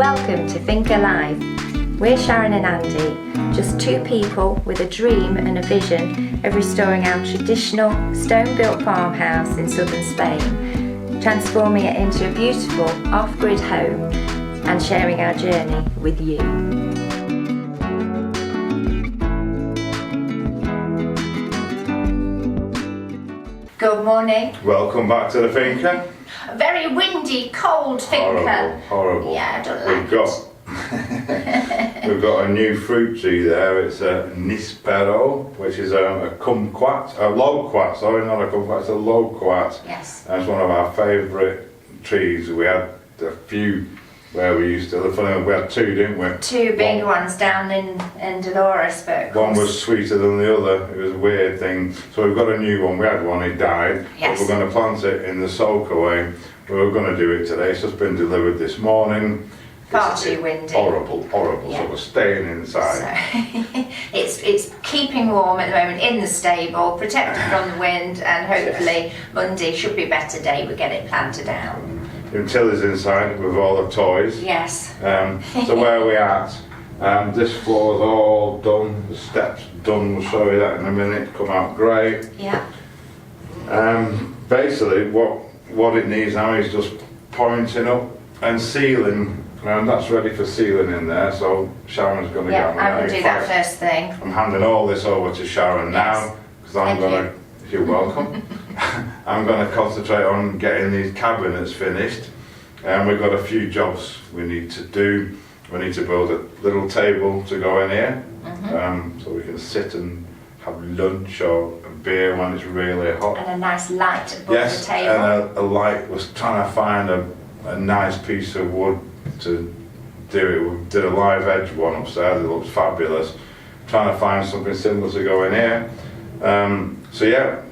Welcome to Finca Live. We're Sharon and Andy, just two people with a dream and a vision of restoring our traditional stone-built farmhouse in southern Spain, transforming it into a beautiful off-grid home and sharing our journey with you. Good morning. Welcome back to the Finca. A very windy, cold Finca. Horrible. Yeah, I don't like We've got a new fruit tree there. It's a Nispero, which is a kumquat, a loquat, sorry, not a kumquat, it's a loquat. Yes. And it's one of our favourite trees. We had a few where we used to live. We had two, didn't we? Two big ones down in Dolores, but one was sweeter than the other. It was a weird thing. So we've got a new one. We had one, it died. Yes. But we're going to plant it in the soakaway. We were going to do it today. It's just been delivered this morning. Far too windy. Horrible. Yeah. So we're staying inside. So it's keeping warm at the moment in the stable, protected from the wind, and hopefully Monday should be a better day. We get it planted out. Tilly's inside with all the toys. Yes. So where are we at? This floor's all done. The steps done. We'll show you that in a minute. Come out great. Yeah. Basically, what it needs now is just pointing up and sealing. And that's ready for sealing in there, so Sharon's going to get on I'm going that. to do that first thing. I'm handing all this over to Sharon now, because I'm going to, you're welcome, I'm going to concentrate on getting these cabinets finished. And we've got a few jobs we need to do. We need to build a little table to go in here, so we can sit and have lunch or a beer when it's really hot. And a nice light above the table. And a light. Was trying to find a nice piece of wood to do it. We did a live edge one upstairs, it looks fabulous. Trying to find something similar to go in here. So yeah.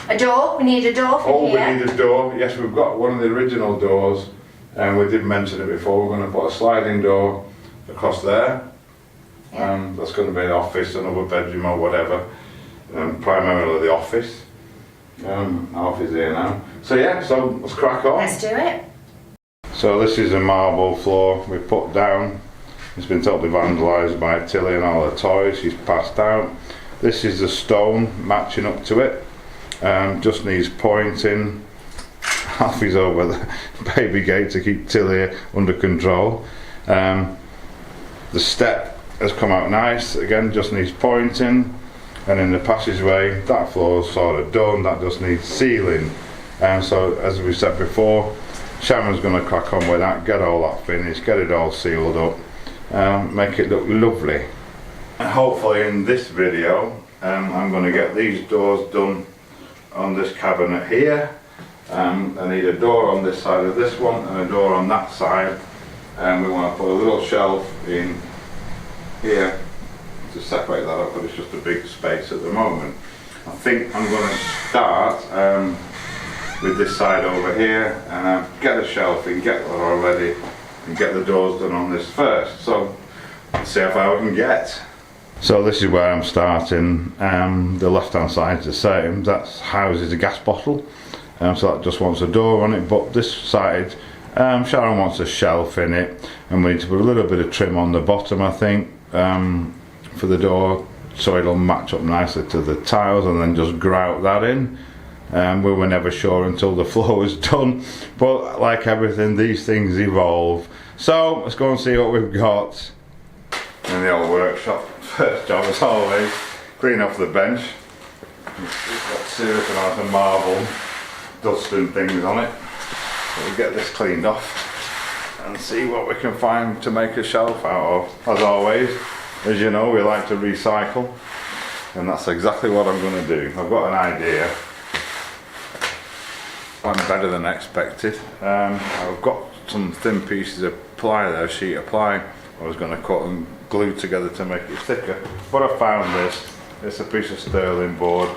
A door, we need a door for here. We need a door. Yes, we've got one of the original doors, and we did mention it before. We're going to put a sliding door across there. Yeah. That's going to be an office, another bedroom or whatever. Primarily the office. Office here now. So yeah, so let's crack on. Let's do it. So this is a marble floor we put down. It's been totally vandalised by Tilly and all the toys she's passed out. This is the stone matching up to it. Just needs pointing. Alfie's over the baby gate to keep Tilly under control. The step has come out nice. Again, just needs pointing. And in the passageway, that floor's sort of done. That just needs sealing. So as we said before, Sharon's going to crack on with that, get all that finished, get it all sealed up, make it look lovely. And hopefully in this video, I'm going to get these doors done on this cabinet here. I need a door on this side of this one and a door on that side. And we want to put a little shelf in here to separate that up, but it's just a big space at the moment. I think I'm going to start with this side over here and get a shelf in, get that all ready, and get the doors done on this first. So let's see how far we can get. So this is where I'm starting. The left hand side is the same. That houses a gas bottle, so that just wants a door on it. But this side, Sharon wants a shelf in it, and we need to put a little bit of trim on the bottom, I think, for the door, so it'll match up nicely to the tiles, and then just grout that in. We were never sure until the floor was done, but like everything, these things evolve. So let's go and see what we've got in the old workshop. First job, as always, clean off the bench. We've got seriously nice and marble dust and things on it. So we'll get this cleaned off and see what we can find to make a shelf out of. As always, as you know, we like to recycle, and that's exactly what I'm going to do. I've got an idea. I'm better than expected. I've got some thin pieces of ply there, sheet of ply I was going to cut and glue together to make it thicker, but I found this. It's a piece of sterling board,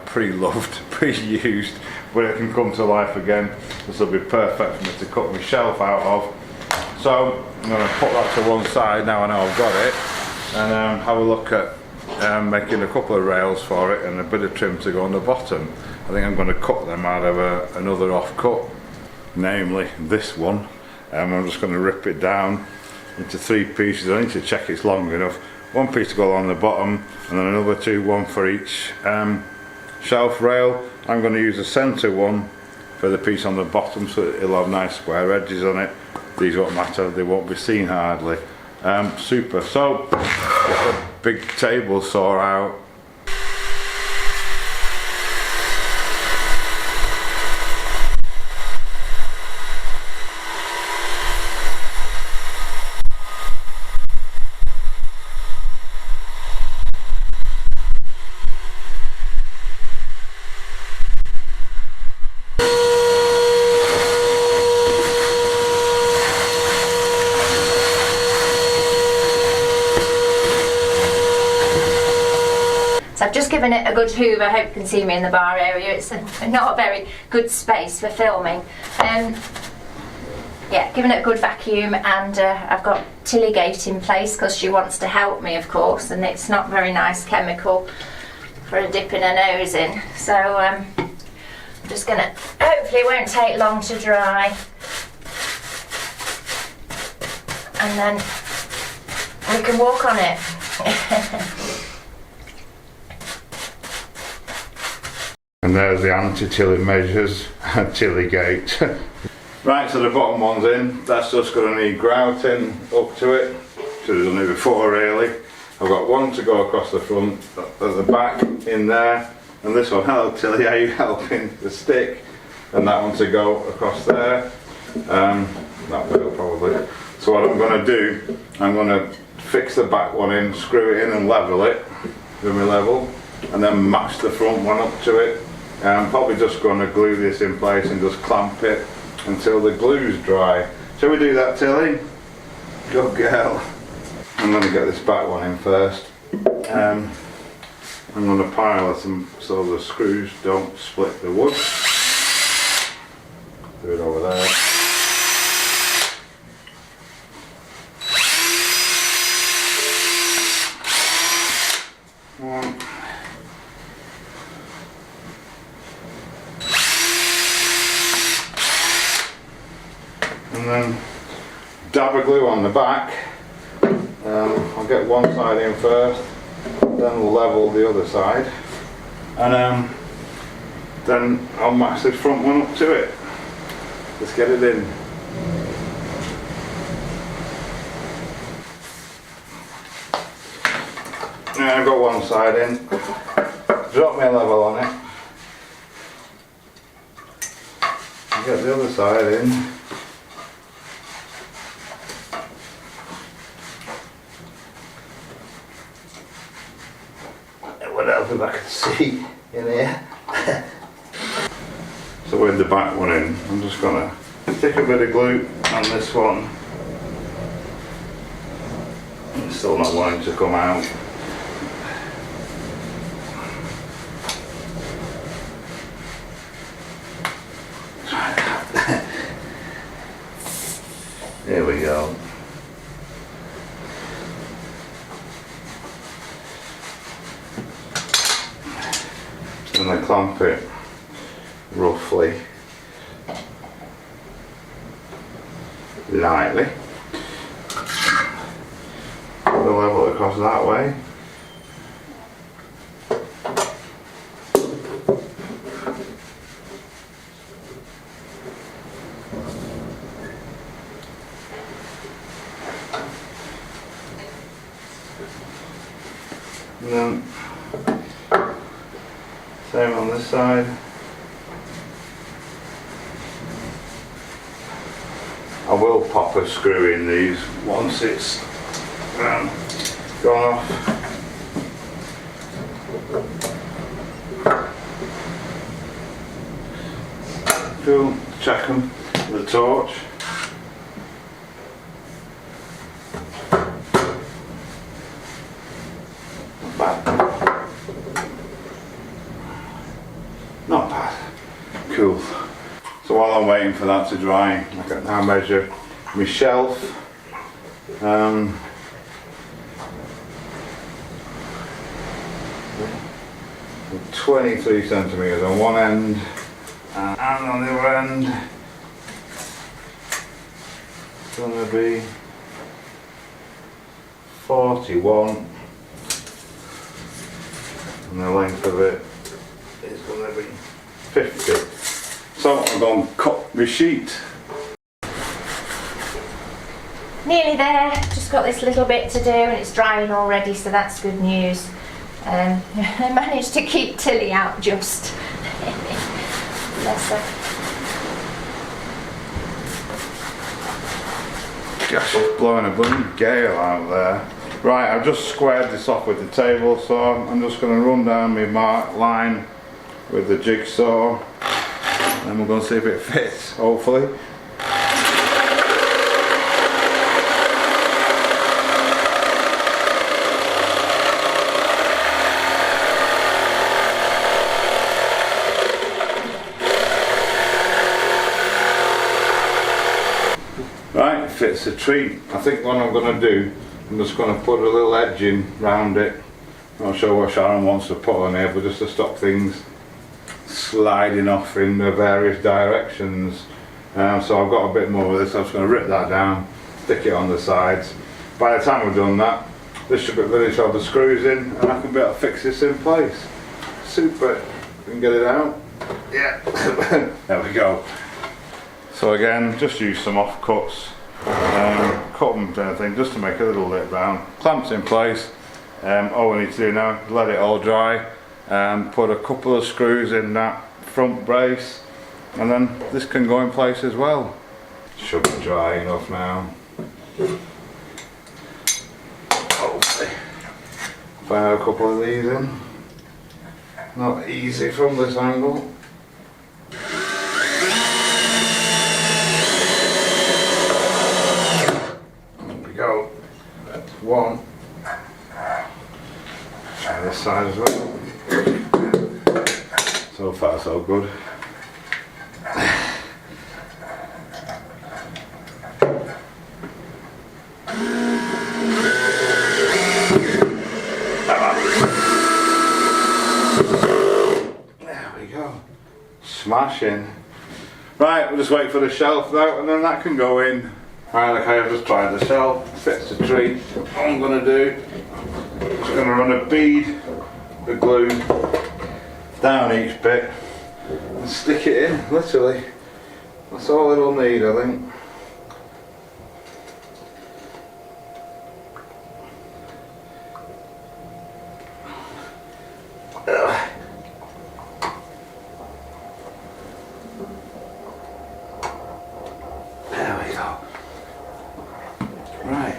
pre-loved, pre-used, but it can come to life again. This will be perfect for me to cut my shelf out of. So I'm going to put that to one side now I know I've got it, and have a look at making a couple of rails for it and a bit of trim to go on the bottom. I think I'm going to cut them out of another offcut, namely this one, I'm just going to rip it down into 3 pieces. I need to check it's long enough. 1 piece to go along the bottom, and then another 2, 1 for each shelf rail. I'm going to use the centre one for the piece on the bottom, so it'll have nice square edges on it. These won't matter, they won't be seen hardly. Super. So get the big table saw out. So I've just given it a good hoover. I hope you can see me in the bar area. It's not a very good space for filming. Yeah, given it a good vacuum, and I've got Tilligate in place because she wants to help me, of course, and it's not very nice chemical for a dipping her nose in. So I'm just gonna, hopefully it won't take long to dry, and then we can walk on it. And there's the anti-tilling measures, Tilligate. Right, so the bottom one's in. That's just going to need grouting up to it. Should have done it before really. I've got one to go across the front, at the back in there, and this one, hello Tilly, are you helping? The stick, and that one to go across there. That will probably. So what I'm going to do, I'm going to fix the back one in, screw it in and level it with my level, and then match the front one up to it. I'm probably just going to glue this in place and just clamp it until the glue's dry. Shall we do that, Tilly? Good girl. I'm going to get this back one in first. I'm going to pile some so the screws don't split the wood. Do it over there. One. And then dab a glue on the back. I'll get one side in first, then we'll level the other side, and then I'll match the front one up to it. Let's get it in. Now I've got one side in, drop my level on it, get the other side in. What else if I can see in here? So with the back one in, I'm just going to stick a bit of glue on this one. It's still not wanting to come out. There we go. And I clamp it roughly, lightly. We'll level it across that way. And then same on this side. I will pop a screw in these once it's gone off. Cool, check them with a torch. Not bad. Not bad. Cool. So while I'm waiting for that to dry, I can now measure my shelf. 23 centimetres on one end and on the other end going to be 41, and the length of it is going to be 50. So I'm going to cut my sheet. Nearly there, just got this little bit to do and it's drying already, so that's good news. I managed to keep Tilly out just. Bless her. Gosh, it's blowing a bloody gale out there. Right, I've just squared this off with the table saw. I'm just going to run down my mark line with the jigsaw, and then we're going to see if it fits, hopefully. Right, it fits a treat. I think what I'm going to do, I'm just going to put a little edging round it. Not sure what Sharon wants to put on here, but just to stop things sliding off in the various directions. So I've got a bit more of this. I'm just going to rip that down, stick it on the sides. By the time I've done that, this should be finished. Have the screws in, and I can be able to fix this in place. Super. We can get it out. Yeah. There we go. So again, just use some offcuts, cut them to anything just to make a little lip round. Clamps in place. All we need to do now is let it all dry, put a couple of screws in that front brace, and then this can go in place as well. Should be dry enough now. Hopefully. If I have a couple of these in. Not easy from this angle. Go. That's one. Try this side as well. So far so good. There we go. Smashing. Right, we'll just wait for the shelf now, and then that can go in. Right, okay, I've just tried the shelf, fits the tree. What I'm going to do, I'm just going to run a bead of glue down each bit and stick it in, literally. That's all it'll need, I think. There we go. Right.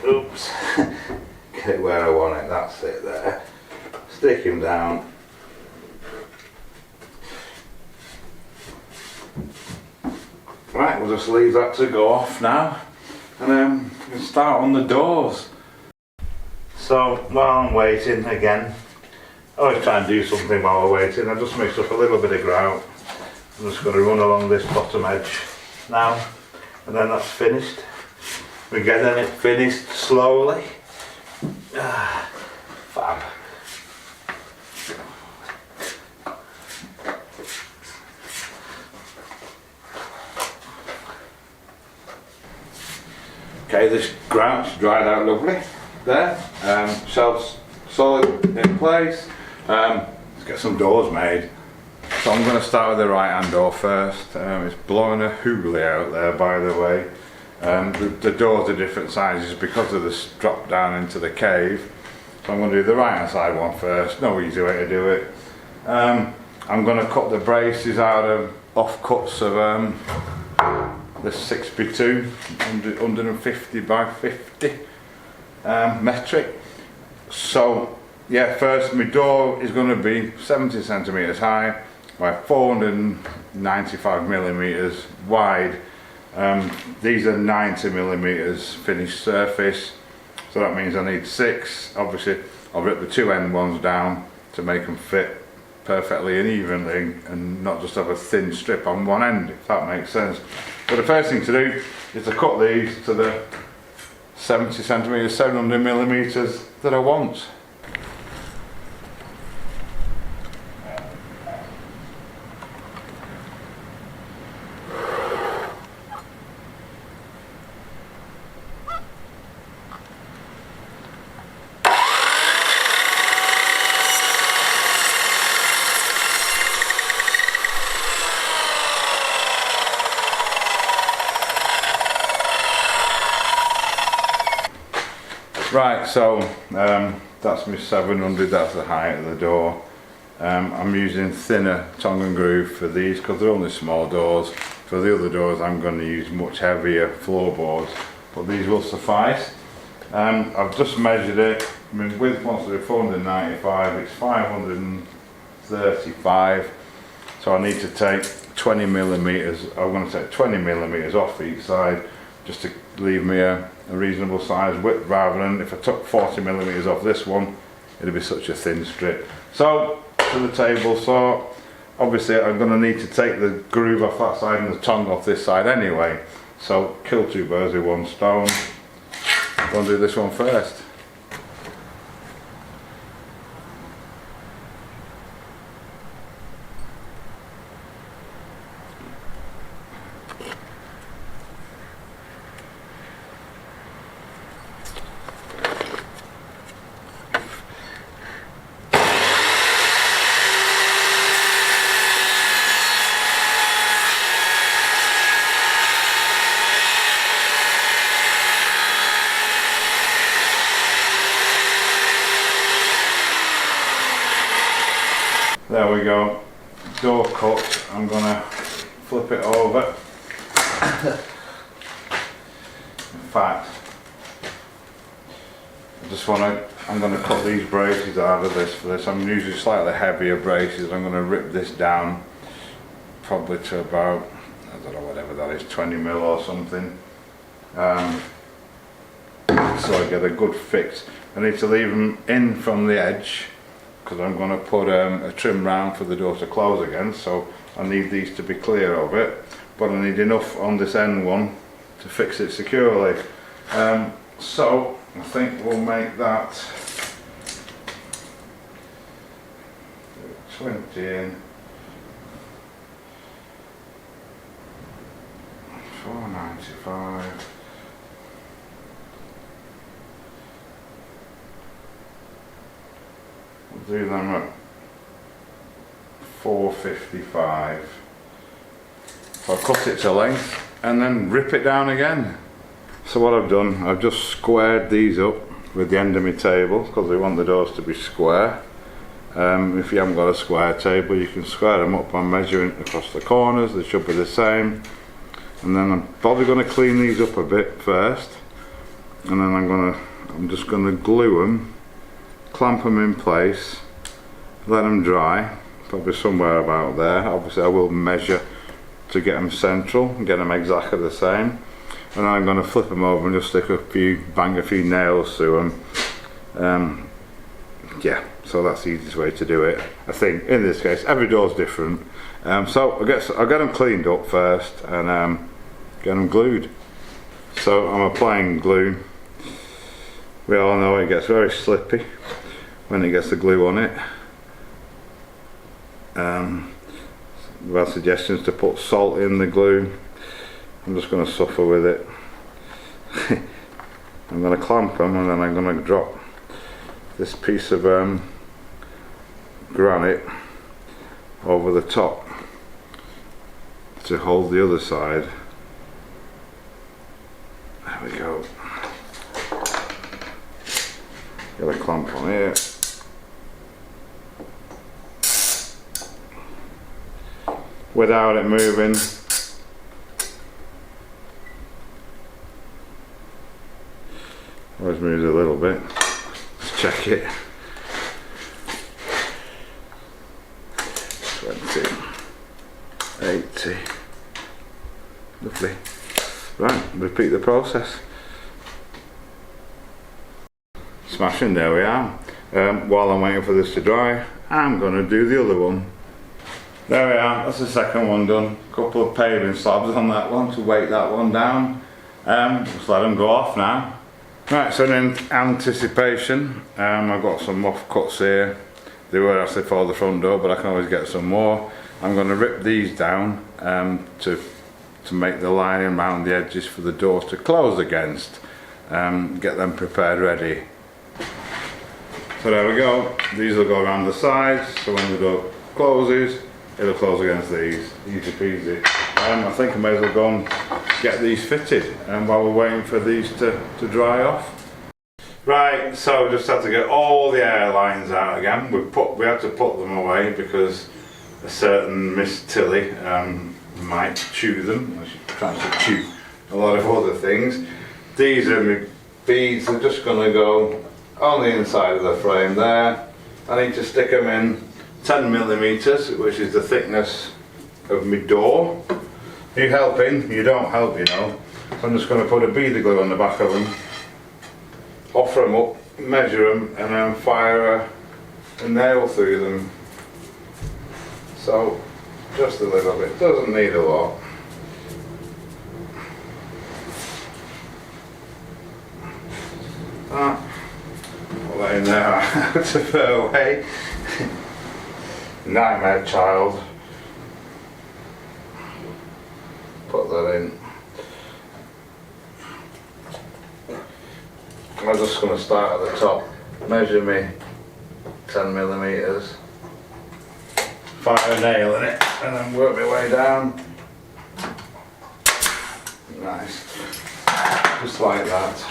Oops. Get it where I want it, that's it there. Stick him down. Right, we'll just leave that to go off now. And we'll start on the doors. So while I'm waiting again, I always try and do something while we're waiting. I just mixed up a little bit of grout. I'm just going to run along this bottom edge now, and then that's finished. We're getting it finished slowly. Fab. Okay, this grout's dried out lovely there. Shelves solid in place. Let's get some doors made. So I'm going to start with the right hand door first. It's blowing a hoolie out there, by the way. The doors are different sizes because of this drop down into the cave. So I'm going to do the right hand side one first. No easy way to do it. I'm going to cut the braces out of offcuts of the 6x2 150 by 50 metric. So yeah, first my door is going to be 70 centimeters high by 495 millimeters wide. These are 90 millimeters finished surface, so that means I need 6. Obviously I'll rip the two end ones down to make them fit perfectly and evenly and not just have a thin strip on one end, if that makes sense. But the first thing to do is to cut these to the 70 centimetres, 700 millimetres that I want. Right, so that's my 700, that's the height of the door. I'm using thinner tongue and groove for these because they're only small doors. For the other doors I'm going to use much heavier floorboards, but these will suffice. I've just measured it. I mean, width wants to be 495, it's 535, so I need to take 20 millimetres. I'm going to take 20 millimetres off each side just to leave me a reasonable size width, rather than if I took 40 millimetres off this one, it'd be such a thin strip. So to the table saw, obviously I'm going to need to take the groove off that side and the tongue off this side anyway, so kill two birds with one stone. I'm going to do this one first. There we go, door cut. I'm going to flip it over. In fact, I'm going to cut these braces out of this for this. I'm using slightly heavier braces. I'm going to rip this down probably to about, I don't know, whatever that is, 20 mil or something. So I get a good fix. I need to leave them in from the edge, because I'm going to put a trim round for the door to close again, so I need these to be clear of it, but I need enough on this end one to fix it securely. So I think we'll make that 20 in, 495. Do them at 455. So I'll cut it to length and then rip it down again. So what I've done, I've just squared these up with the end of my table because we want the doors to be square. If you haven't got a square table, you can square them up by measuring across the corners. They should be the same. And then I'm probably going to clean these up a bit first, and then I'm just going to glue them, clamp them in place, let them dry, probably somewhere about there. Obviously I will measure to get them central and get them exactly the same, and then I'm going to flip them over and just bang a few nails through them. Yeah, so that's the easiest way to do it, I think. In this case, every door's different. So I'll get them cleaned up first and get them glued. So I'm applying glue. We all know it gets very slippy when it gets the glue on it. We've had suggestions to put salt in the glue. I'm just going to suffer with it. I'm going to clamp them, and then I'm going to drop this piece of granite over the top to hold the other side. There we go. Got a clamp on here. Without it moving. Always moves a little bit. Let's check it. 20, 80. Lovely. Right, repeat the process. Smashing, there we are. While I'm waiting for this to dry, I'm going to do the other one. There we are, that's the second one done. A couple of paving slabs on that one to weight that one down. Just let them go off now. Right, so in anticipation, I've got some rough cuts here. They were actually for the front door, but I can always get some more. I'm going to rip these down to make the lining around the edges for the door to close against. Get them prepared ready. So there we go. These will go around the sides, so when the door closes, it'll close against these. Easy peasy. I think I may as well go and get these fitted while we're waiting for these to dry off. Right, so we just had to get all the air lines out again. We had to put them away because a certain Miss Tilly might chew them. She's trying to chew a lot of other things. These are my beads. They're just going to go on the inside of the frame there. I need to stick them in 10mm, which is the thickness of my door. You helping? You don't help, you know. So I'm just going to put a bead of glue on the back of them, offer them up, measure them, and then fire a nail through them. So just a little bit, doesn't need a lot. Put that in there out of her way. Nightmare child. Put that in. I'm just going to start at the top, measure me 10mm, fire a nail in it, and then work my way down. Nice. Just like that.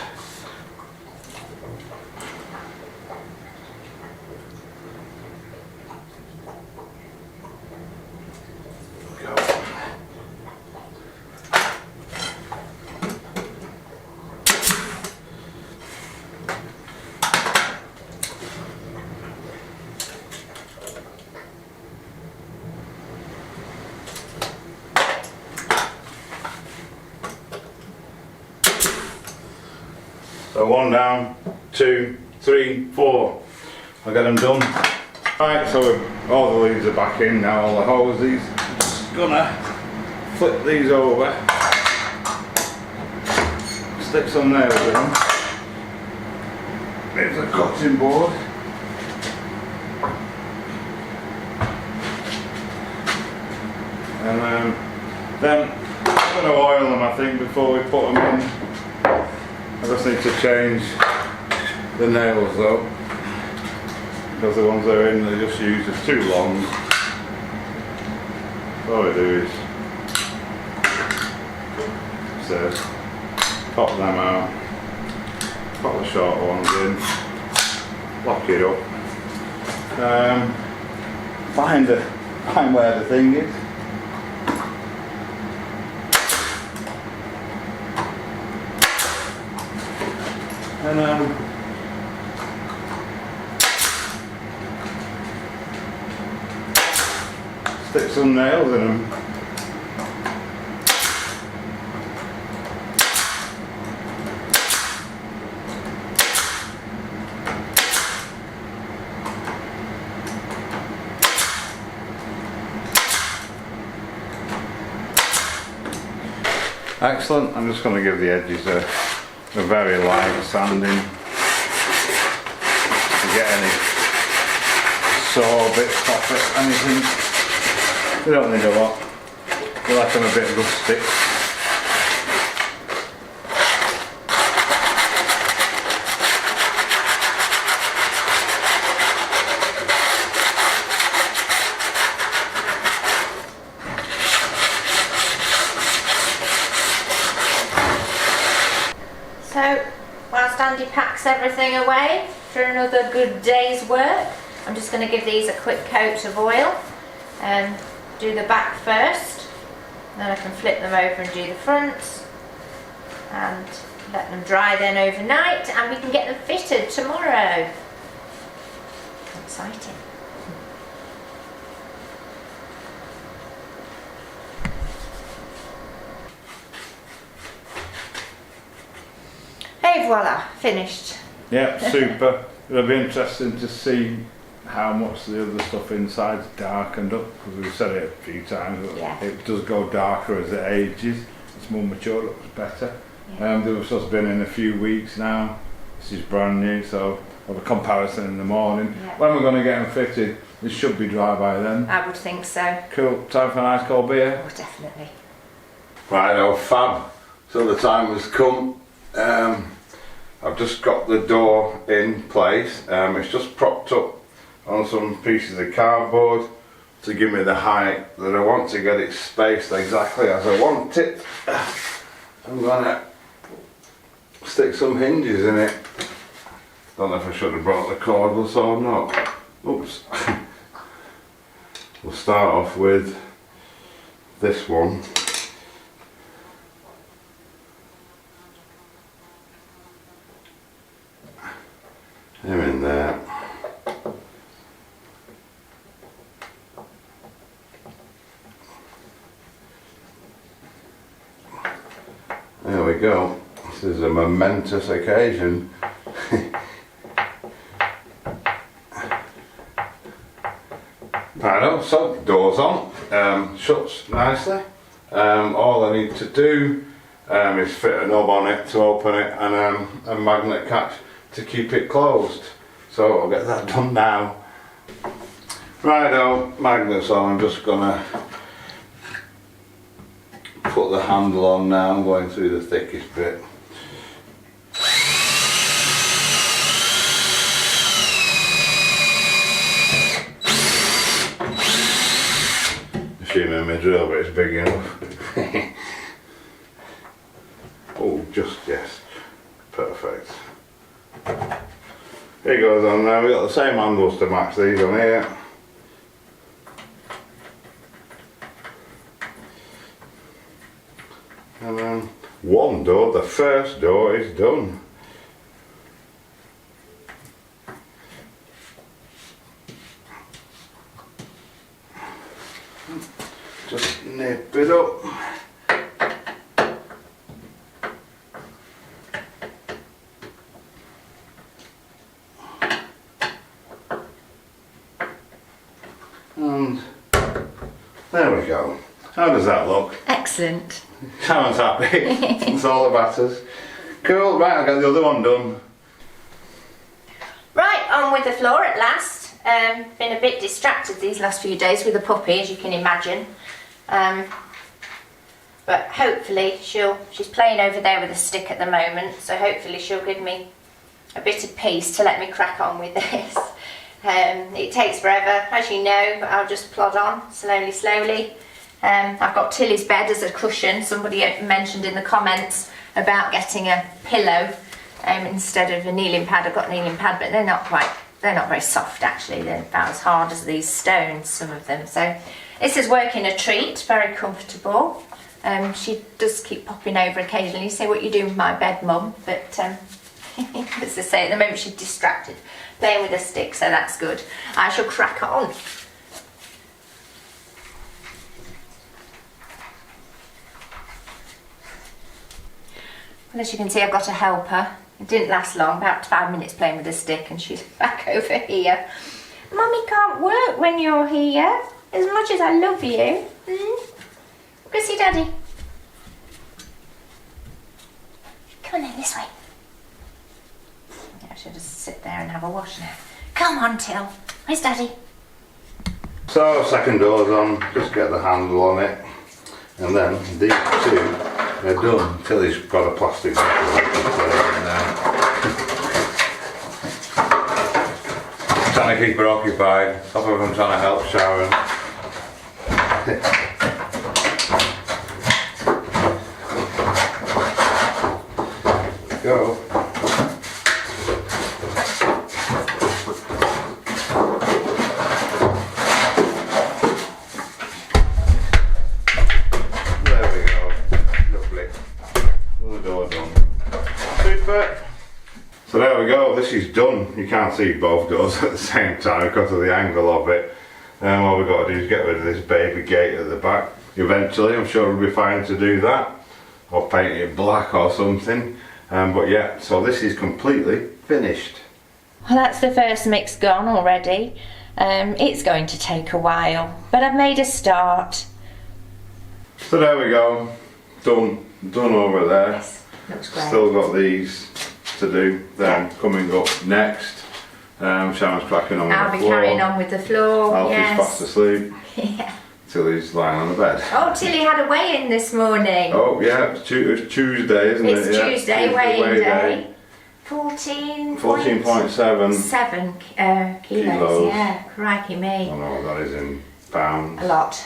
So 1 down, 2, 3, 4. I'll get them done. Right, so all the leads are back in now, all the hoses. Just gonna flip these over, stick some nails in them. Here's a cutting board. And then I'm going to oil them, I think, before we put them in. I just need to change the nails though, because the ones that are in, they just used are too long. So all I do is pop them out, pop the short ones in, lock it up, find where the thing is. And stick some nails in them. Excellent. I'm just going to give the edges a very light sanding to get any sore bits off it, anything. We don't need a lot. We like them a bit rustic. So, whilst Andy packs everything away for another good day's work, I'm just going to give these a quick coat of oil and do the back first. Then I can flip them over and do the fronts and let them dry then overnight, and we can get them fitted tomorrow. Exciting. Et voila, finished. Yeah, super. It'll be interesting to see how much the other stuff inside's darkened up, because we've said it a few times, but yeah, it does go darker as it ages. It's more mature, looks better. Yeah. They were supposed to be in a few weeks now, This is brand new, so I'll have a comparison in the morning. Yeah. When we're going to get them fitted, they should be dry by then. I would think so. Cool, time for a nice cold beer. Oh, definitely. Right, oh fab. So the time has come. I've just got the door in place. It's just propped up on some pieces of cardboard to give me the height that I want to get it spaced exactly as I want it. I'm gonna stick some hinges in it. Don't know if I should have brought the cordless or not. Oops. We'll start off with this one. Him in there. There we go. This is a momentous occasion. Right, so door's on, shuts nicely. All I need to do is fit a knob on it to open it and a magnet catch to keep it closed. So I'll get that done now. Righto, magnets on. I'm just gonna put the handle on now. I'm going through the thickest bit. Assuming my drill bit's big enough. Oh, just yes. Perfect. Here goes on now. We've got the same handles to match these on here. And then one door, the first door is done. Just nip it up. And there we go. How does that look? Excellent. Someone's happy. That's all that matters. Cool, right, I'll get the other one done. Right, on with the floor at last. Been a bit distracted these last few days with the puppy, as you can imagine. But hopefully she's playing over there with a stick at the moment, so hopefully she'll give me a bit of peace to let me crack on with this. It takes forever, as you know, but I'll just plod on slowly. I've got Tilly's bed as a cushion. Somebody mentioned in the comments about getting a pillow instead of a kneeling pad. I've got a kneeling pad, but they're not very soft actually. They're about as hard as these stones, some of them. So this is working a treat, very comfortable. She does keep popping over occasionally, say what you do with my bed, Mum, but as I say, at the moment she's distracted, playing with a stick, so that's good. I shall crack on. Well, as you can see, I've got a helper. It didn't last long, about 5 minutes playing with a stick, and she's back over here. Mummy can't work when you're here, as much as I love you. Go see Daddy. Come on then, this way. I should just sit there and have a wash now. Come on, Till. Where's Daddy? So, second door's on, just get the handle on it. And then these two are done. Tilly's got a plastic bottle in there. Trying to keep her occupied. Top of them trying to help Sharon. Go. There we go. Lovely. Another door done. Super. So there we go. This is done. You can't see both doors at the same time because of the angle of it. All we've got to do is get rid of this baby gate at the back. Eventually, I'm sure it'll be fine to do that, or paint it black or something. But yeah, so this is completely finished. Well, that's the first mix gone already. It's going to take a while, but I've made a start. So there we go. Done over there. Yes, looks great. Still got these to do then coming up next. Sharon's cracking on with I'll the be floor. carrying on with the floor. Alfie's Yes. fast asleep Yeah. till he's lying on the bed. Oh, Tilly had a weigh-in this morning. Oh yeah, it's Tuesday, isn't It's it? Yeah, Tuesday, weigh-in day. 14.7 kilos. Kilos. Yeah, crikey I me. don't know what that is in pounds. A lot.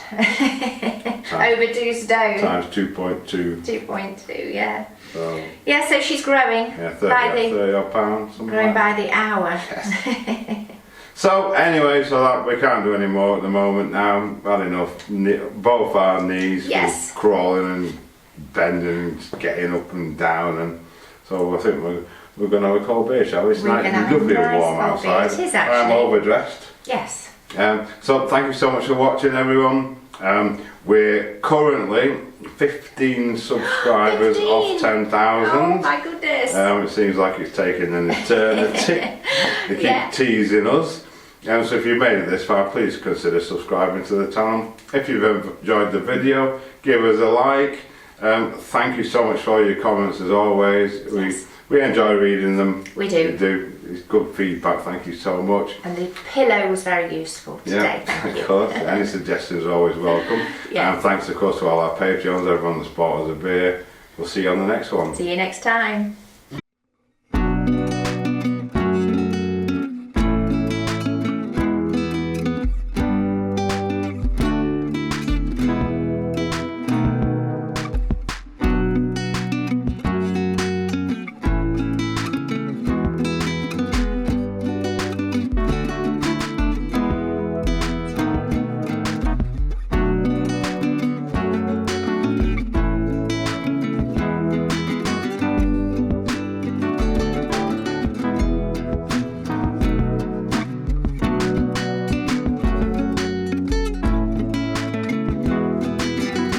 Overdue stone. Times 2.2. 2.2, yeah. So Yeah, so she's growing yeah, 30, by the 30 odd pounds. Something growing like that. by the hour. Yes. So anyway, so that we can't do any more at the moment now. Had enough. Both our knees Yes. were crawling and bending and getting up and down, and so I think we're going to have a cold beer, shall we? It's We're nice, gonna have a lovely and nice warm cold beer. outside. It is I'm actually. overdressed. Yes. So thank you so much for watching, everyone. We're currently 15 subscribers 15. off 10,000. Oh my goodness. It seems like it's taken an eternity. They keep Yeah. teasing us. So if you made it this far, please consider subscribing to the channel. If you've enjoyed the video, give us a like. Thank you so much for all your comments as always. Yes. We enjoy reading them. We do. We do. It's good feedback. Thank you so much. And the pillow was very useful today. Thank you. Of course. Any suggestions are always welcome. Yeah. And thanks of course to all our Patreons, everyone that supports us a beer. We'll see you on the next one. See you next time.